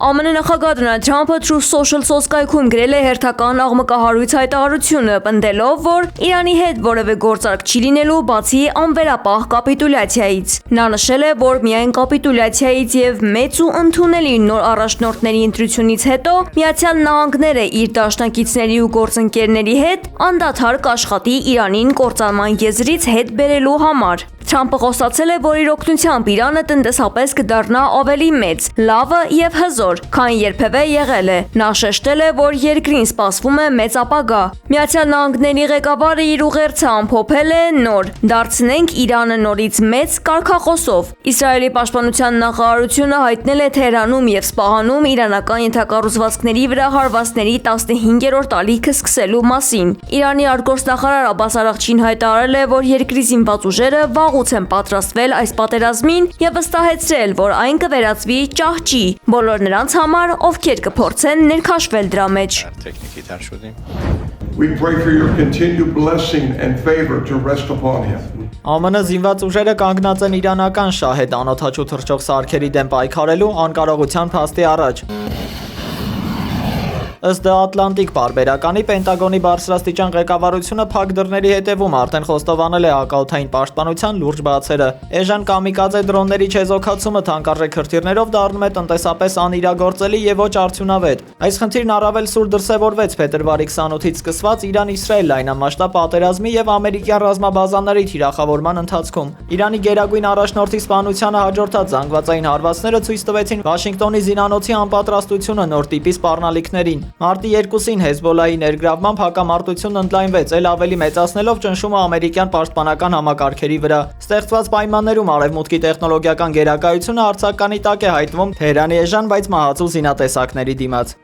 ԱՄՆ նախագահ Դոնալդ Թրամփը Truth Social սոցկայքում գրել է հերթական աղմկահարույց հայտարարությունը, պնդելով, որ Իրանի հետ որևէ գործարք չի լինելու բացի անվերապահ կապիտուլյացիայից։ Նա նշել է, որ միայն կապիտուլյացիայից եւ մեծ ու ընդունելի նոր առաջնորդների ընտրությունից հետո Միացյալ Նահանգները իր դաշնակիցների ու գործընկերների հետ անդադար կաշխատի Իրանին կործանման եզրից հետ բերելու համար։ Թրամփը խոստացել է, որ իր օգնությամբ Իրանը տնտեսապես կդառնա ավելի մեծ, լավը եւ հզոր, քան երբևէ եղել է։ Նա շեշտել է, որ երկրին սպասվում է մեծ ապագա։ Միացյալ Նահանգների ղեկավարը իր ուղերձը ամփոփել է նոր՝ դարձնենք Իրանը նորից մեծ կարգախոսով։ Իսրայելի պաշտպանության նախարարությունը հայտնել է Թեհրանում եւ Սպահանում իրանական ենթակառուցվածքների վրա հարվածների 15-րդ ալիքը սկսելու մասին։ Իրանի արտգործնախարար Աբբաս Արաղչին հայտարարել է, որ երկրի զինված ուժերը վաղուց են պատրաստվել այս պատերազմին եւ վստահեցրել, որ այն կվերածվի ճահճի բոլոր նրանց համար, ովքեր կփորձեն ներքաշվել դրա մեջ։ We pray for your continued blessing and favor to rest upon him. ԱՄՆ զինված ուժերը կանգնած են իրանական շահեդ անօդաչու թռչող սարքերի դեմ պայքարելու անկարողության փաստի առաջ։ Ըստ Ատլանտիկ պարբերականի Պենտագոնի բարձրաստիճան ղեկավարությունը փակ դռների հետևում արդեն խոստովանել է հակաօդային պաշտպանության լուրջ բացերը։ Էժան կամիկաձե դրոնների չեզոքացումը թանկարժեք հրթիռներով դառնում է տնտեսապես անիրագործելի եւ ոչ արդյունավետ։ Այս խնդիրն առավել սուր դրսևորվեց փետրվարի 28-ից սկսված Իրան-Իսրայել լայնամասշտաբ պատերազմի եւ ամերիկյան ռազմաբազաների թիրախավորման ընթացքում։ Իրանի գերագույն առաջնորդի սպանությանը հաջորդած զանգվածային հարվածները ցույց տվեցին Վաշինգտոնի զինանոցի անպատրաստությունը նոր տիպի սպառնալիքներին։ Մարտի 2-ին Հեզբոլայի ներգրավմամբ հակամարտությունն ընդլայնվեց, ել ավելի մեծացնելով ճնշումը ամերիկյան պաշտպանական համակարգերի վրա։ Ստեղծված պայմաններում արևմուտքի տեխնոլոգիական գերակայությունը արձականի տակ է հայտնվում Թեհրանի էժան, բայց մահացու զինատեսակների դիմաց։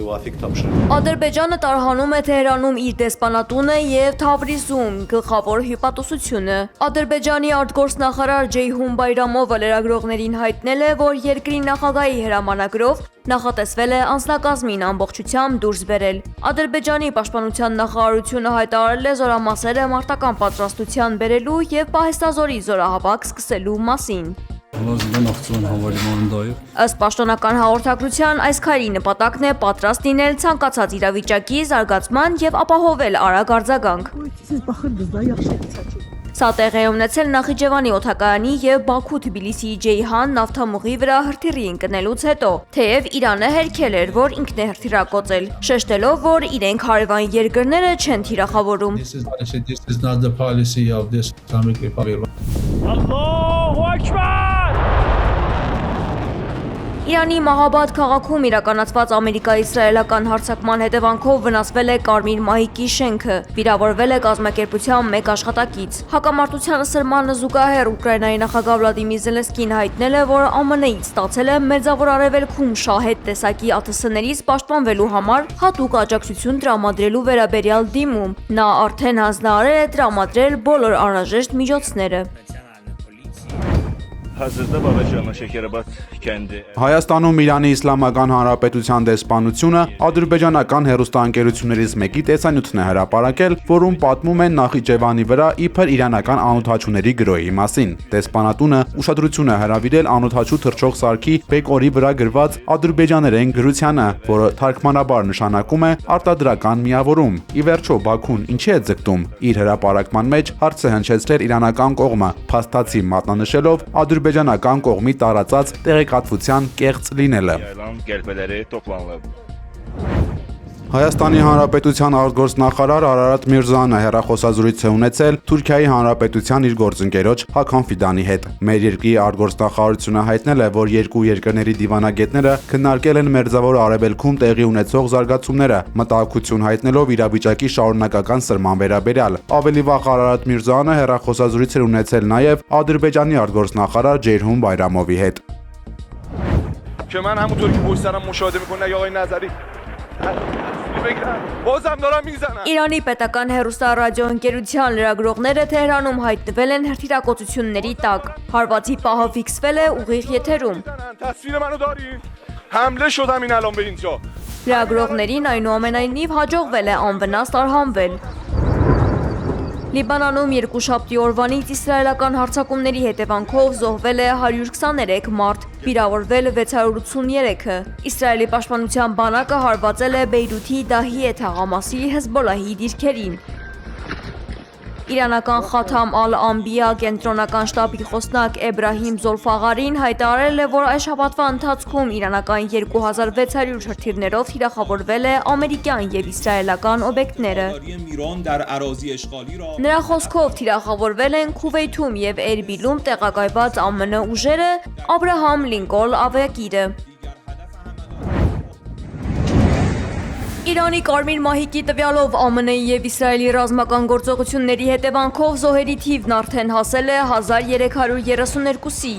Ադրբեջանը տարհանում է Թեհրանում իր դեսպանատունը եւ Թավրիզում գլխավոր հյուպատոսությունը։ Ադրբեջանի արտգործնախարար Ջեյհուն Բայրամովը լրագրողներին հայտնել է, որ երկրի նախագահի հրամանագրով նախատեսվել է անձնակազմին ամբողջությամբ դուրս բերել։ Ադրբեջանի պաշտպանության նախարարությունը հայտարարել է զորամասերը մարտական պատրաստության բերելու եւ պահեստազորի զորահավաք սկսելու մասին։ Ըստ պաշտոնական հաղորդագրության, այս քայլի նպատակն է պատրաստ լինել ցանկացած իրավիճակի զարգացման եւ ապահովել արագ արձագանք։ Սա տեղի է ունեցել Նախիջևանի օդակայանի եւ Բաքու-Թբիլիսիի Ջեյհան նավթամուղի վրա հրթիռի ընկնելուց հետո, թեև Իրանը հերքել էր, որ ինքն է հրթիռակոծել, շեշտելով, որ իրենք հարևան երկրները չեն թիրախավորում։ Իրանի Մահաբադ քաղաքում իրականացված ամերիկա-իսրայելական հարձակման հետևանքով վնասվել է Կարմիր մահիկի շենքը, վիրավորվել է կազմակերպության մեկ աշխատակից։ Հակամարտության սրմանը զուգահեռ Ուկրաինայի նախագահ Վլադիմիր Զելենսկին հայտնել է, որ ԱՄՆ-ից ստացել է Մերձավոր Արևելքում շահեդ տեսակի ԱԹՍ-ներից պաշտպանվելու համար հատուկ աջակցություն տրամադրելու վերաբերյալ դիմում։ Նա արդեն հանձնարարել է տրամադրել բոլոր անհրաժեշտ միջոցները։ Հայաստանում Իրանի Իսլամական Հանրապետության դեսպանությունը ադրբեջանական հեռուստաընկերություններից մեկի տեսանյութն է հրապարակել, որում պատմում են Նախիջևանի վրա իբր իրանական անօդաչուների գրոհի մասին։ Դեսպանատունը ուշադրություն է հրավիրել անօդաչու թռչող սարքի բեկորի վրա գրված ադրբեջաներեն գրությանը, որը թարգմանաբար նշանակում է արտադրական միավորում։ Ի վերջո Բաքուն ինչի է ձգտում։ Իր հրապարակման մեջ հարց է հնչեցրել իրանական կողմը, փաստացի մատնանշելով ադրբեջանական կողմի տարածած տեղեկատվության կեղծ լինելը։ Հայաստանի Հանրապետության արտգործնախարար Արարատ Միրզոյանը հեռախոսազրույց է ունեցել Թուրքիայի Հանրապետության իր գործընկերոջ Հական Ֆիդանի հետ։ Մեր երկրի արտգործնախարարությունը հայտնել է, որ երկու երկրների դիվանագետները քննարկել են Մերձավոր Արևելքում տեղի ունեցող զարգացումները, մտահոգություն հայտնելով իրավիճակի շարունակական սրման վերաբերյալ։ Ավելի վաղ Արարատ Միրզոյանը հեռախոսազրույց էր ունեցել նաև Ադրբեջանի արտգործնախարար Ջեյհուն Բայրամովի հետ։ Իրանի պետական հեռուստառադիոընկերության լրագրողները Թեհրանում հայտնվել են հրթիռակոծությունների տակ։ Հարվածի պահը ֆիքսվել է ուղիղ եթերում։ Լրագրողներին այնուամենայնիվ հաջողվել է անվնաս տարհանվել։ Լիբանանում երկուշաբթի օրվանից իսրայելական հարձակումների հետևանքով զոհվել է 123 մարդ, վիրավորվել 683-ը։ Իսրայելի պաշտպանության բանակը հարվածել է Բեյրութի Դահիե թաղամասի Հեզբոլահի դիրքերին։ Իրանական Խաթամ ալ-Անբիա կենտրոնական շտաբի խոսնակ Էբրահիմ Զոլֆաղարին հայտարարել է, որ այս շաբաթվա ընթացքում իրանական 2600 հրթիռներով թիրախավորվել է ամերիկյան եւ իսրայելական օբյեկտները։ Նրա խոսքով թիրախավորվել են Քուվեյթում եւ Էրբիլում տեղակայված ԱՄՆ ուժերը, Աբրահամ Լինկոլ ավիակիրը։ Իրանի Կարմիր մահիկի տվյալով ԱՄՆ-ի եւ Իսրայելի ռազմական գործողությունների հետևանքով զոհերի թիվն արդեն հասել է 1332-ի։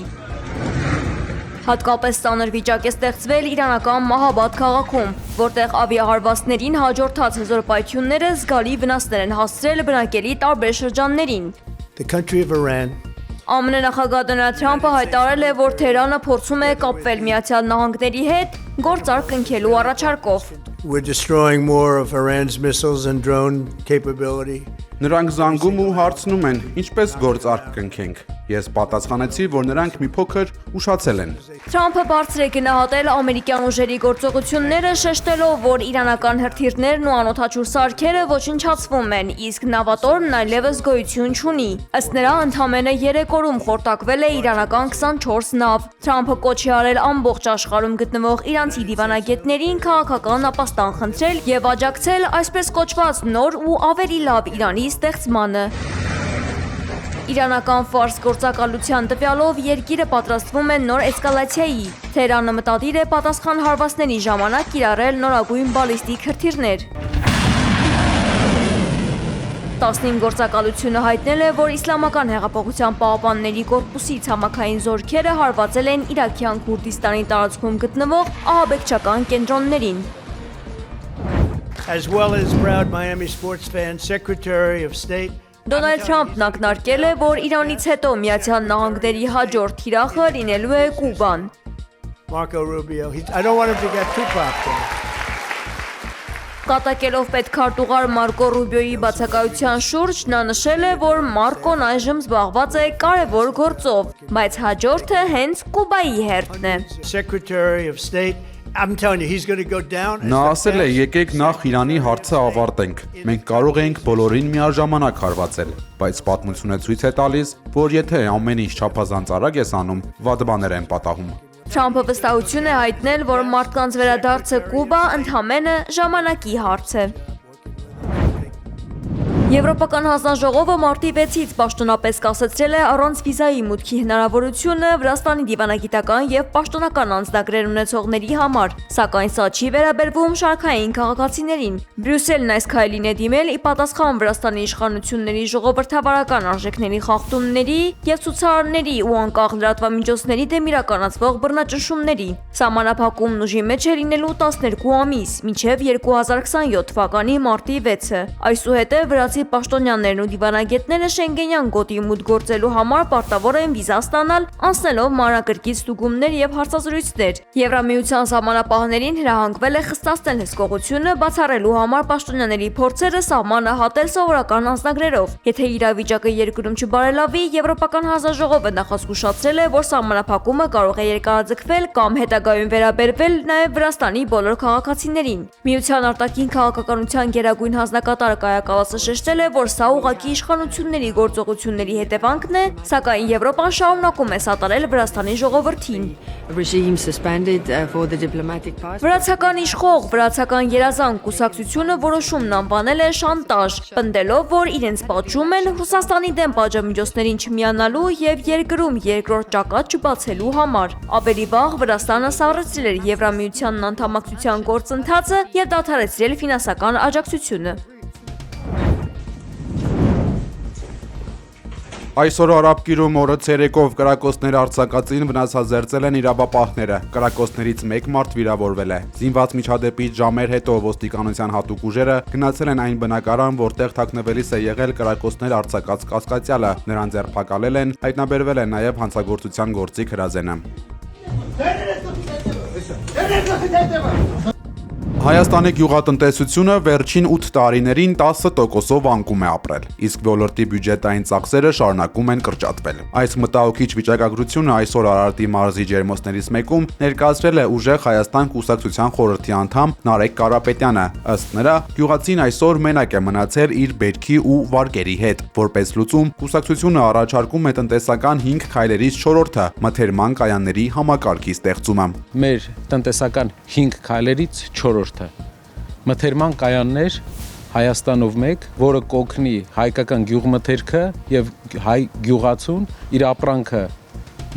Հատկապես ծանր վիճակ է ստեղծվել իրանական Մահաբադ քաղաքում, որտեղ ավիահարվածներին հաջորդած հզորապայթյունները զգալի վնասներ են հասցրել բնակելի տարբեր շրջաններին։ The country of Iran ԱՄՆ նախագահ Դոնալդ Թրամփը հայտարարել է, որ Թեհրանը փորձում է կապվել Միացյալ Նահանգների հետ գործարք կնքելու առաջարկով։ We're destroying more of Iran's missiles and drone capability. Նրանք զանգում ու հարցնում են, ինչպես գործարք կնքենք։ Ես պատասխանեցի, որ նրանք մի փոքր ուշացել են։ Թրամփը բարձր է գնահատել ամերիկյան ուժերի գործողությունները, շեշտելով, որ իրանական հրթիռներն ու անօդաչու սարքերը ոչնչացվում են, իսկ նավատորմն այլևս գոյություն չունի։ Ըստ նրա, ընդամենը 3 օրում խորտակվել է իրանական 24 նավ։ Թրամփը կոչ է արել ամբողջ աշխարհում գտնվող իրանցի դիվանագետներին քաղաքական ապաստան խնդրել եւ աջակցել այսպես կոչված նոր ու ավելի լավ Իրանի ստեղծմանը։ Իրանական Ֆարս գործակալության տվյալով երկիրը պատրաստվում է նոր էսկալացիայի։ Թեհրանը մտադիր է պատասխան հարվածների ժամանակ կիրառել նորագույն բալիստիկ հրթիռներ։ 15 գործակալությունը հայտնել է, որ Իսլամական հեղափոխության պահապանների կորպուսի ցամաքային զորքերը հարվածել են Իրաքյան Քուրդիստանի տարածքում գտնվող ահաբեկչական կենտրոններին։ As well as proud Miami sports fan, Secretary of State Դոնալդ Թրամփն ակնարկել է, որ Իրանից հետո Միացյալ Նահանգների հաջորդ թիրախը լինելու է Կուբան։ Marco Rubio. I don't want him to get too popular. Կատակելով պետքարտուղար Մարկո Ռուբիոյի բացակայության շուրջ նա նշել է, որ Մարկոն այժմ զբաղված է կարևոր գործով, բայց հաջորդը հենց Կուբայի հերթն է։ Secretary of State. I'm telling you, he's going to go down. Նա ասել է, եկեք նախ Իրանի հարցը ավարտենք։ Մենք կարող ենք բոլորին միաժամանակ հարվածել, բայց պատմությունը ցույց է տալիս, որ եթե ամեն ինչ չափազանց արագ ես անում, վատ բաներ են պատահում։ Թրամփը վստահություն է հայտնել, որ մարդկանց վերադարձը Կուբա ընդհանրապես ժամանակի հարց է։ Եվրոպական հանձնաժողովը մարտի 6-ից պաշտոնապես կասեցրել է առանց վիզայի մուտքի հնարավորությունը Վրաստանի դիվանագիտական եւ պաշտոնական անձնագրեր ունեցողների համար, սակայն սա չի վերաբերվում շարքային քաղաքացիներին։ Բրյուսելն այս քայլին է դիմել ի պատասխան Վրաստանի իշխանությունների ժողովրդավարական արժեքների խախտումների եւ ցուցարարների ու անկախ լրատվամիջոցների դեմ իրականացվող բռնաճնշումների։ Սահմանափակումն ուժի մեջ է լինելու 12 ամիս, մինչև 2027 թվականի մարտի 6-ը։ Այսուհետև վրացի պաշտոնյաներն ու դիվանագետները Շենգենյան գոտի մուտք գործելու համար պարտավոր են վիզա ստանալ, անցնելով մանրակրկիտ ստուգումներ եւ հարցազրույցներ։ Եվրամիության սահմանապահներին հրահանգվել է խստացնել հսկողությունը բացառելու համար պաշտոնյաների փորձերը սահմանը հատել սովորական անձնագրերով։ Եթե իրավիճակը երկրում չբարելավի, Եվրոպական հանձնաժողովը նախազգուշացրել է, որ սահմանափակումը կարող է երկարաձգվել կամ հետագայում վերաբերվել նաեւ Վրաստանի բոլոր քաղաքացիներին։ Միության արտաքին քաղաքականության գերագույն հանձնակատար Կայա Կալասը շեշտել է, որ սա ուղղակի իշխանությունների գործողությունների հետևանքն է, սակայն Եվրոպան շարունակում է սատարել Վրաստանի ժողովրդին։ Վրացական իշխող, վրացական երազանք կուսակցությունը որոշումն անվանել է շանտաժ, պնդելով, որ իրենց պատժում են Ռուսաստանի դեմ պատժամիջոցներին չմիանալու եւ երկրում երկրորդ ճակատ չբացելու համար։ Ավելի վաղ Վրաստանը սառեցրել էր Եվրամիությանն անդամակցության գործընթացը եւ դադարեցրել ֆինանսական աջակցությունը։ Այսօր Արաբկիրում օրը ցերեկով կրակոցներ արձակածին վնասազերծել են իրավապահները։ Կրակոցներից 1 մարդ վիրավորվել է։ Զինված միջադեպից ժամեր հետո ոստիկանության հատուկ ուժերը գնացել են այն բնակարան, որտեղ թաքնվելիս է եղել կրակոցներ արձակած կասկածյալը։ Նրան ձերբակալել են, հայտնաբերվել է նաև հանցագործության գործիք հրազենը։ Հայաստանի գյուղատնտեսությունը վերջին 8 տարիներին 10%-ով անկում է ապրել, իսկ ոլորտի բյուջետային ծախսերը շարունակում են կրճատվել։ Այս մտահոգիչ վիճակագրությունը այսօր Արարատի մարզի ջերմոցներից մեկում ներկայացրել է Ուժեղ Հայաստան կուսակցության խորհրդի անդամ Նարեկ Կարապետյանը։ Ըստ նրա, գյուղացին այսօր մենակ է մնացել իր բերքի ու վարկերի հետ։ Որպես լուծում, կուսակցությունը առաջարկում է տնտեսական 5 քայլերից 4-ը՝ մթերման կայանների համակարգի ստեղծումը։ Մեր տնտեսական 5 քայլերից 4-ը մթերման կայաններ Հայաստանով մեկ, որը կօգնի հայկական գյուղմթերքը եւ հայ գյուղացուն իր ապրանքը,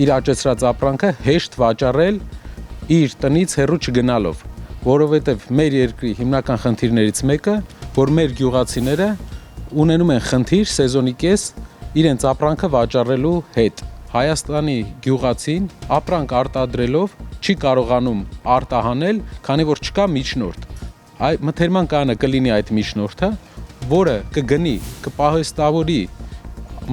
իր աճեցրած ապրանքը հեշտ վաճառել իր տնից հեռու չգնալով, որովհետեւ մեր երկրի հիմնական խնդիրներից մեկը, որ մեր գյուղացիները ունենում են խնդիր սեզոնի կես իրենց ապրանքը վաճառելու հետ։ Հայաստանի գյուղացին ապրանք արտադրելով չի կարողանում արտահանել, քանի որ չկա միջնորդ։ Այ մթերման կայանը կլինի այդ միջնորդը, որը կգնի, կպահեստավորի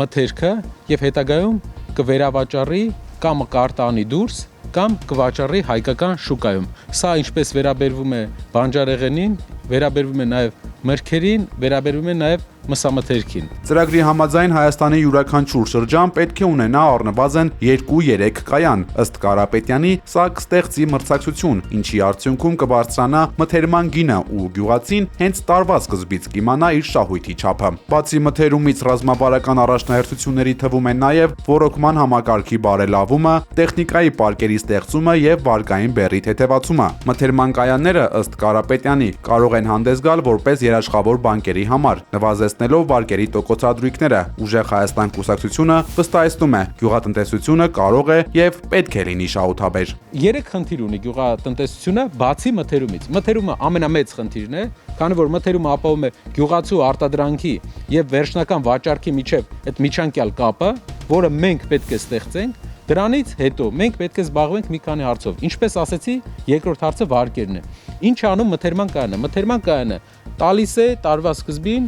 մթերքը եւ հետագայում կվերավաճառի կամ կարտանի դուրս կամ կվաճառի հայկական շուկայում։ Սա ինչպես վերաբերվում է բանջարեղենին, վերաբերվում է նաեւ մրգերին, վերաբերվում է նաեւ մսամթերքին։ Ծրագրի համաձայն Հայաստանի յուրաքանչյուր շրջան պետք է ունենա առնվազն 2-3 կայան։ Ըստ Կարապետյանի, սա կստեղծի մրցակցություն, ինչի արդյունքում կբարձրանա մթերման գինը ու գյուղացին հենց տարվա սկզբից կիմանա իր շահույթի չափը։ Բացի մթերումից ռազմավարական առաջնահերթությունների թվում են նաև ռոռոկման համակարգի բարելավումը, տեխնիկայի պարկերի ստեղծումը եւ վարկային բեռի թեթևացումը։ Մթերման կայանները, ըստ Կարապետյանի, կարող են հանդես գալ որպես երաշխավոր բանկերի համար, նվազեցնելով վարկերի տոկոսադրույքները։ Ուժեղ Հայաստան կուսակցությունը վստահեցնում է, գյուղատնտեսությունը կարող է եւ պետք է լինի շահութաբեր։ 3 խնդիր ունի գյուղատնտեսությունը բացի մթերումից։ Մթերումը ամենամեծ խնդիրն է, քանի որ մթերումը ապահովում է գյուղացու արտադրանքի եւ վերջնական վաճառքի միջև այդ միջանկյալ կապը, որը մենք պետք է ստեղծենք։ Դրանից հետո մենք պետք է զբաղվենք մի քանի հարցով։ Ինչպես ասեցի, երկրորդ հարցը վարկերն է։ Ինչ է անում մթերման կայանը։ Մթերման կայանը տալիս է տարվա սկզբին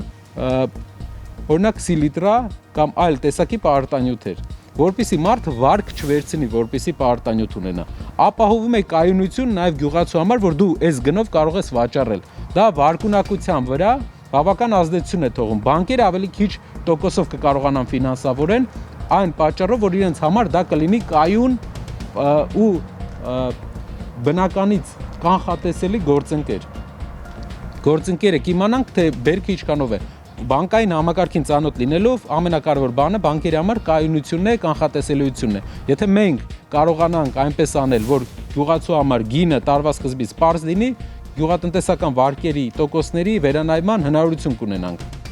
օրինակ սիլիտրա կամ այլ տեսակի պարտանյութեր, որպեսզի մարդը վարկ չվերցնի, որպեսզի պարտանյութ ունենա։ Ապահովում է կայունություն նաև գյուղացու համար, որ դու այս գնով կարող ես վաճառել։ Դա վարկունակության վրա բավական ազդեցություն է թողում։ Բանկերը ավելի քիչ տոկոսով կկարողանան ֆինանսավորեն, այն պատճառով, որ իրենց համար դա կլինի կայուն ու բնականից կանխատեսելի գործընկեր։ Գործընկերը կիմանանք, թե բերքը ինչքանով է։ Բանկային համակարգին ծանոթ լինելով ամենակարևոր բանը բանկերի համար կայունությունն է, կանխատեսելիությունն է։ Եթե մենք կարողանանք այնպես անել, որ գյուղացու համար գինը տարվա սկզբից պարզ լինի, գյուղատնտեսական վարկերի տոկոսների վերանայման հնարավորություն կունենանք։